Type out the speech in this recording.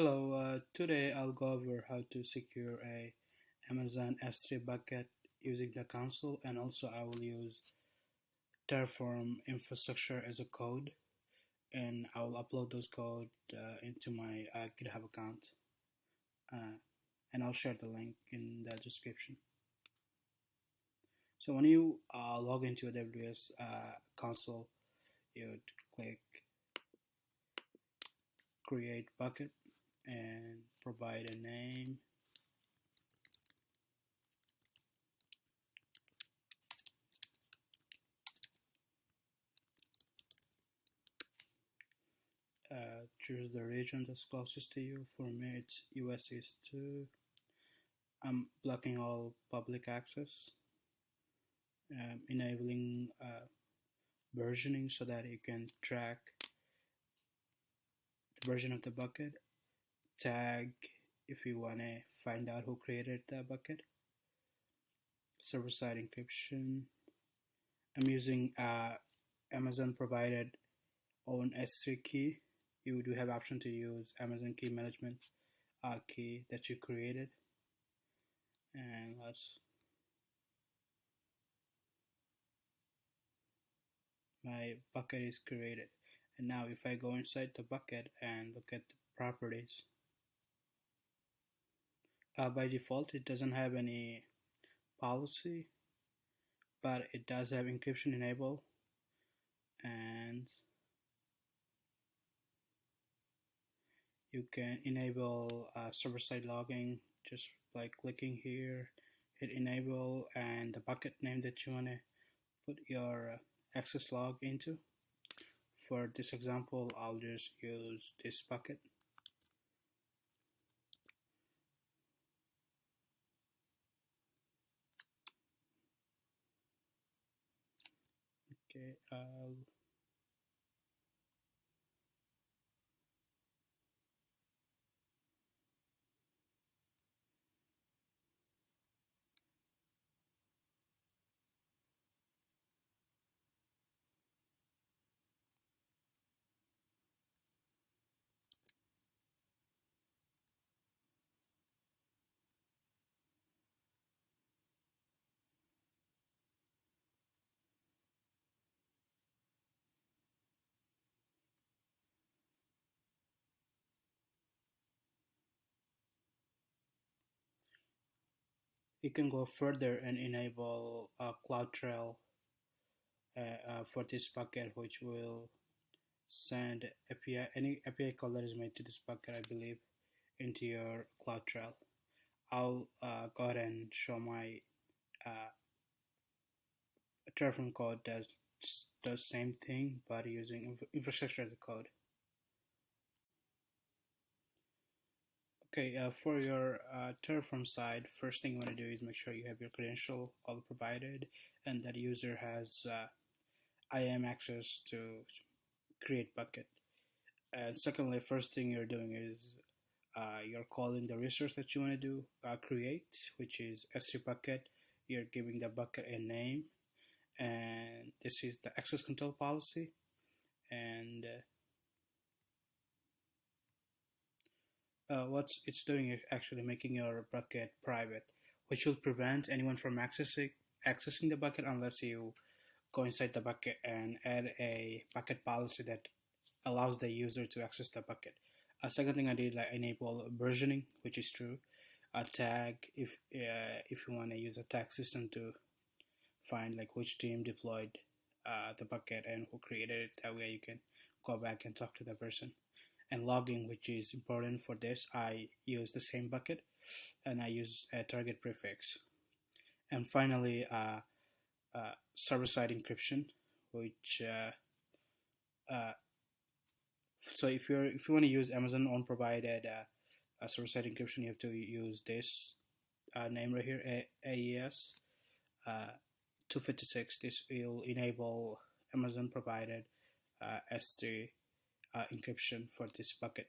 Hello, today I'll go over how to secure a Amazon S3 bucket using the console, and also I will use Terraform infrastructure as a code, and I will upload those code into my GitHub account, uh, and I'll share the link in the description. So when you log into AWS console, you'd click create bucket and provide a name. Choose the region that's closest to you. For me, it's US East 2. I'm blocking all public access, enabling versioning so that you can track the version of the bucket, tag if you want to find out who created the bucket, server-side encryption. I'm using Amazon provided own S3 key. You do have option to use Amazon key management key that you created. And my bucket is created. And now if I go inside the bucket and look at the properties, by default it doesn't have any policy, but it does have encryption enabled, and you can enable server-side logging just by clicking here, hit enable, and the bucket name that you want to put your access log into. For this example, I'll just use this bucket. Okay, you can go further and enable CloudTrail for this bucket, which will send API, any API call that is made to this bucket, I believe, into your CloudTrail. I'll go ahead and show my Terraform code does same thing, but using infrastructure as a code. Okay, for your Terraform side, first thing you want to do is make sure you have your credential all provided and that user has IAM access to create bucket. And secondly, first thing you're doing is you're calling the resource that you want to do create, which is S3 bucket. You're giving the bucket a name, and this is the access control policy. And what it's doing is actually making your bucket private, which will prevent anyone from accessing the bucket unless you go inside the bucket and add a bucket policy that allows the user to access the bucket. Second thing I did, like enable versioning, which is true. A tag if you want to use a tag system to find like which team deployed the bucket and who created it. That way you can go back and talk to the person. And logging, which is important for this, I use the same bucket and I use a target prefix. And finally, server-side encryption, which so if you want to use Amazon own provided server-side encryption, you have to use this name right here, AES 256. This will enable Amazon provided S3 encryption for this bucket.